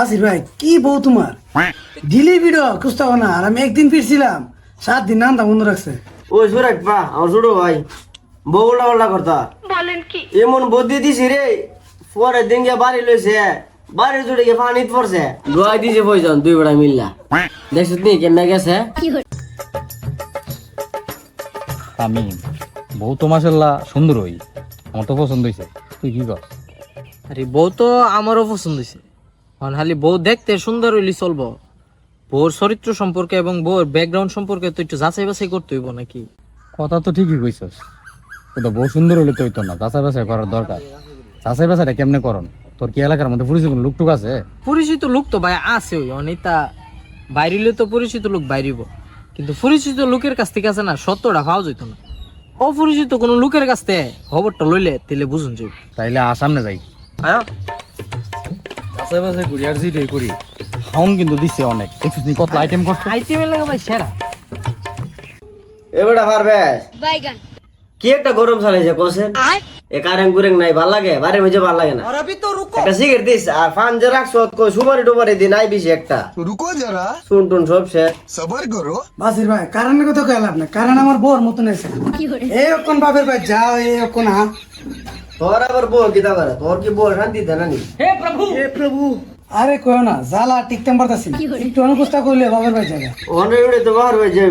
আসির ভাই কি বউ তোমার দিলি ভিডিও কুস্তা না আর আমি একদিন ফিরছিলাম 7 দিন নান্দা বন্ধ রাখছে। ওই সুরাজ পা আমার ছোট ভাই বউ উল্টা পাল্টা করতা বলেন কি? এমন বুদ্ধি দিছি রে পরের দিন গিয়ে বাড়ি লইছে বাড়ি জুড়ে গিয়ে পানিত পড়ছে দোয়াই দিছে পয়জন দুই বেড়া মিললা দেখছিস নি কেমনে গেছে। আমি বউ তো মাশাল্লাহ সুন্দর হই, আমার তো পছন্দ হয়েছে। তুই কি কর? আরে বউ তো আমারও পছন্দ হয়েছে, খালি বউ দেখতে সুন্দর হইলে চলবো, বউর চরিত্র সম্পর্কে এবং বউর ব্যাকগ্রাউন্ড সম্পর্কে তো একটু যাচাই বাছাই করতে হইব নাকি? কথা তো ঠিকই কইছস, তো বউ সুন্দর হলে তো হইতো না, যাচাই বাছাই করার দরকার। যাচাই বাছাইটা কেমনে করন? তোর কি এলাকার মধ্যে পরিচিত কোনো লুকটুক আছে? পরিচিত লোক তো ভাই আছে, ওই অনেকটা বাইরিলে তো পরিচিত লোক বাইরিব, কিন্তু পরিচিত লোকের কাছ থেকে আছে না সত্যটা পাওয়া যেত না। অপরিচিত কোনো লোকের কাছ থেকে খবরটা লইলে তাহলে বুঝুন যাই। তাইলে সামনে যাই, আয়া যাচাই বাছাই করি আর যেটাই করি। খাউন কিন্তু দিচ্ছে অনেক, দেখছিস নি কত আইটেম করছে। আইটেমের লাগে ভাই সেরা। এবারে পারবে বাইগান কি একটা গরম চালাইছে কোসেন এ কারেং গুরেং নাই ভাল লাগে বাড়ির মধ্যে ভাল লাগে না। একটা সিগারেট দিস আর ফান যে রাখছো কই সুপারি টুপারি দিন আই বেশি একটা रुको जरा শুন টুন সব শেষ। सबर करो। বাসির ভাই কারণের কথা কইলাম না, কারণ আমার বউর মতন আছে এই কোন বাপের ভাই যাও এই কোন তোর আবার বউ কি দাবার তোর কি বউ শান্তি দেয় না নি? হে প্রভু আরে কইও না জ্বালা টিকতেম পারতাছি একটু অনুকূস্তা কইলে বাপের ভাই জায়গা অনেক উড়ে তো বার হয়ে যাই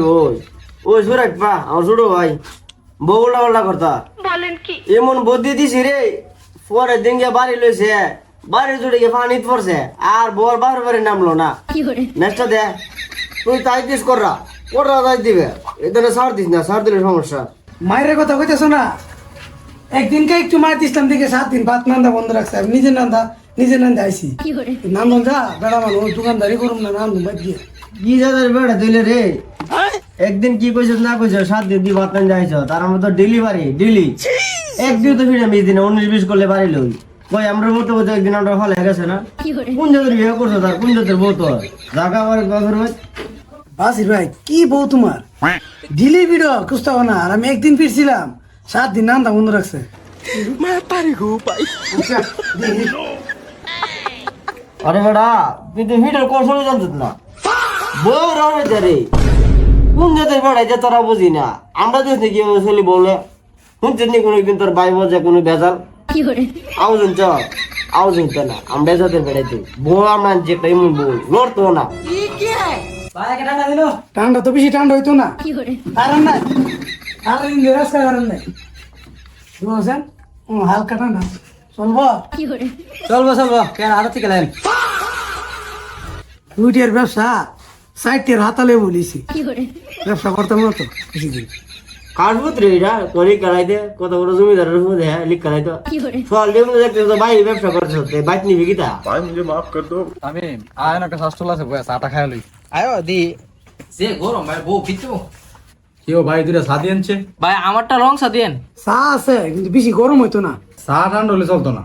ওই সুরাজ পা আমার ছোট ভাই বউ উল্টা পাল্টা করতা বলেন কি? এমন বুদ্ধি দিছি রে পরের দিন গিয়ে বাড়ি লইছে বাড়ি জুড়ে গিয়ে পানিত পড়ছে আর বর বার বাড়ি নামলো না। নেক্সটটা দে তুই তাই দিস কররা তাই দিবে এখানে সার দিস না, সার দিলে সমস্যা। মায়ের কথা কইতেছো না, একদিনকে একটু মার দিছিলাম দিকে 7 দিন ভাত নান্দা বন্ধ রাখছে। আমি নিজের নান্দা আইছি নান্দন যা বেড়া মানুষ দোকানদারি করুম না নান্দন বাদ দিয়ে কি যাদের বেড়া দিলে রে একদিন কি কইছিস না কইছিস 7 দিন দিয়ে ভাত না যাইছ তার মধ্যে ডেলিভারি ডেলি একদিন তো ফিরে মিস দিনে 19-20 করলে বাড়ি লই কই আমরা বলতে বলতে একদিন আমরা হলে গেছে না কোন জাতের বিয়ে করছো তার কোন জাতের বউ তোর জাগা আমার বাপের ভাই। বাসির ভাই কি বউ তোমার দিলি ভিডিও কুস্তা না আর আমি একদিন ফিরছিলাম 7 দিন নান্দা বন্ধ রাখছে। আরে বেড়া তুই তো ভিডিও কৌশল জানতিস না বউ রবে রে কোন জাতের বেড়া যে তোরা বুঝি না আমরা দেখছি কি চলি বলে শুনছিস নি কোনোদিন তোর ভাই বলছে কোনো ভেজাল আউজন চ আউজন তো না আমরা জাতের বেড়াইতে বউ আমরা যে টাইম বউ লড়তো না। ঠান্ডা তো বেশি ঠান্ডা হইতো না কারণ নাই কারণ রাস্তা কারণ নাই বুঝছেন হালকা ঠান্ডা চলবো চলবো কেন হাতে থেকে লাইন দুইটির ব্যবসা 60 হাতালে বলিছি ব্যবসা করতাম না তো কিছুদিন কাটবুত রে এটা করি করাইতে কত বড় জমিদারের মধ্যে লিখ করাইতো সল দিয়ে দেখতে তো ভাই ব্যবসা করছে বাইক নিবি কিতা আমি আয় না একটা শাস্ত্র আছে বয়া চাটা খাই লই। আয়ো দি যে গরম ভাই বউ পিছু কেউ ভাই দুটা চা দিয়ে আনছে, ভাই আমারটা লং সা দেন। চা আছে কিন্তু বেশি গরম হইতো না। চা ঠান্ডা হলে চলতো না,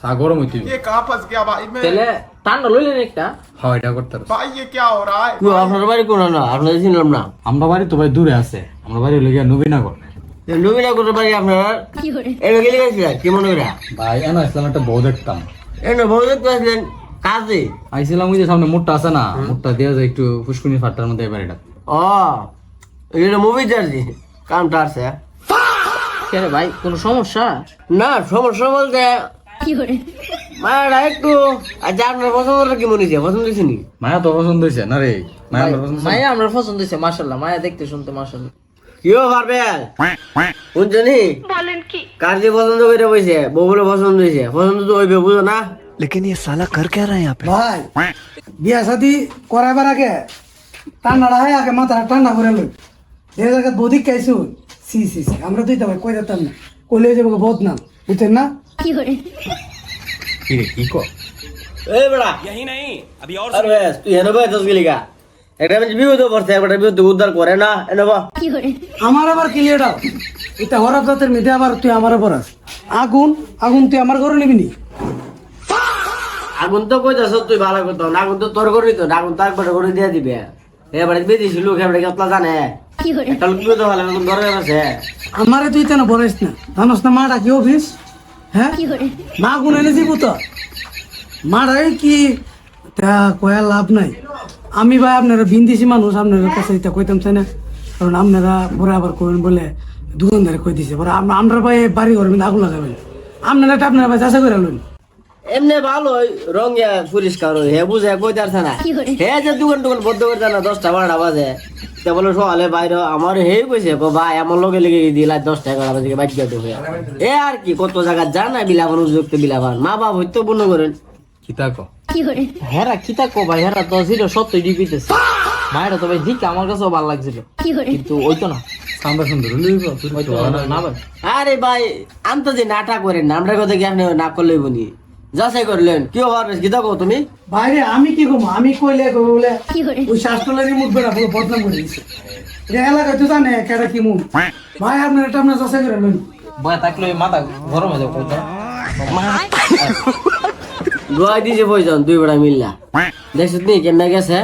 চা গরম হইতে হবে। ये कहाँ फंस गया भाई मैं। তাহলে ঠান্ডা লইলেন একটা। হ্যাঁ এটা করতে পারো। भाई ये क्या हो रहा है। তুই আপনার বাড়ি কোন না আপনাদের চিনলাম না। আমরা বাড়ি তো ভাই দূরে আছে, আমরা বাড়ি হলে গিয়া নবীনগর। নবীনগরের বাড়ি আপনার এনে গেলে গেছিলেন কি মনে করা ভাই এনা ইসলাম একটা বউ দেখতাম, এনে বউ দেখতে আসলেন কাজে আইছিলাম ওই যে সামনে মুটটা আছে না, মুটটা দেওয়া যায় একটু ফুসকুনি ফাটটার মধ্যে এই বাড়িটা। ও এটা মুভি চার্জি কামটা আছে কেন ভাই কোনো সমস্যা? না সমস্যা বলতে মায়েরা একটু আচ্ছা আপনার পছন্দ কি মনে হয়েছে পছন্দ হয়েছে নি মায়া তো পছন্দ হয়েছে না রে? মায়া আমার পছন্দ হয়েছে। মায়া আমরা পছন্দ হয়েছে মাশাআল্লাহ, মায়া দেখতে শুনতে মাশাআল্লাহ। কিও পারবে শুনছনি বলেন কি? কার যে পছন্দ করে বসে বউ বলে পছন্দ হয়েছে পছন্দ তো হইবে বুঝো না। लेकिन ये साला कर क्या रहा है यहाँ पे। ভাই বিয়া শাদি করাইবার আগে ঠান্ডাটা হয় আগে মাথা ঠান্ডা করে লই এই জায়গা বৌদিক খাইছু সি আমরা দুইটা ভাই কই যেতাম না কইলে যাবো বহুত নাম বুঝছেন না। কি রে কি কর? এই বড়া यही नहीं अभी और अरे তুই হেন ভাই 10 গিলিগা একটা মানে বিপদ পড়ছে একটা বিপদ উদ্ধার করে না এনে বা আমার আবার ক্লিয়ার দাও এটা হরফ জাতের মিঠে আবার তুই আমার উপর আস আগুন আগুন তুই আমার ঘরে নিবি নি। আগুন তো কইতাছ তুই ভালো করতো না আগুন তো তোর করবি তো আগুন তো একবার করে দিয়ে দিবে এবারে বেদিছি লোক এবারে কতলা জানে একটা লোক তো ভালো এখন ধরে আছে আমারে তুই তেন বলিস না জানোস না মাটা কি অফিস হ্যাঁ মা আগুন এনে দিব তো মারাই কি তা কয়া লাভ নাই। আমি ভাই আপনারা বিন্দিসি মানুষ, আপনার কাছে এটা কইতাম চাই না, কারণ আপনারা পরে আবার কইবেন বলে দোকানদারে কই দিছে পরে আমরা ভাই বাড়ি ঘর মধ্যে আগুন লাগাবেন। আপনারা ভাই চাষা করে লইন। এমনি ভালো রঙে পরিষ্কার হয়, হে বুঝে কইতে পারছে না। হে যে দোকান বদ্ধ করতে না 10টা 12টা বাজে, তা বলে সকালে বাইরে আমার হে কইছে ভাই আমার লগে লেগে দিলা 10টা 11টা বাজে বাইক গেতে হয়ে এ আর কি কত জায়গা জানা বিলাবান উপযুক্ত বিলাবান মা বাপ হইতো বন্য করেন কিতা কো হেরা কিতা কো ভাই, হেরা তো ছিল সত্যি ডিপিতেছে। মায়েরা তো ভাই ঠিক আমার কাছেও ভালো লাগছিল, কিন্তু ওইতো না, আমরা সুন্দর লইব ওইতো না ভাই। আরে ভাই আনতো যে নাটা করেন না, আমরা কথা কি আপনি না করলে বনি যাচাই করলেন কি হবার কি দেখো তুমি বাইরে আমি কি কমো, আমি কইলে কইবো বলে ওই শাস্ত্রলারি মুখ বেড়া পুরো বদনাম করে দিছে। এটা এলাকায় তো জানে কেডা কি মুখ। ভাই আপনার এটা আপনার চাষা করে লইন। বয়া থাকলে ওই মাথা গরম হয়ে যাবে কইতো। দোয়াই দিয়েছে পয়জন 2 বেড়া মিললা দেখছিস নি কেমনে গেছে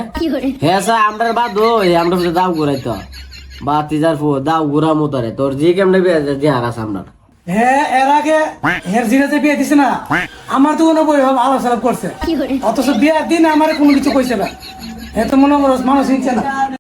হ্যাঁ স্যার আমরা বাদ আমরা দাও ঘুরাইতো বা তিজার ফো দাও ঘুরা মতরে তোর যে কেমনে যে হারাস আমরা হ্যাঁ এর আগে হের জিরাতে বিয়ে দিছে না, আমার তো কোনো বই আলোচনা করছে, অথচ বিয়ের দিন আমার কোনো কিছু কইছে না। এত মনে করো মানুষ হিংছে না।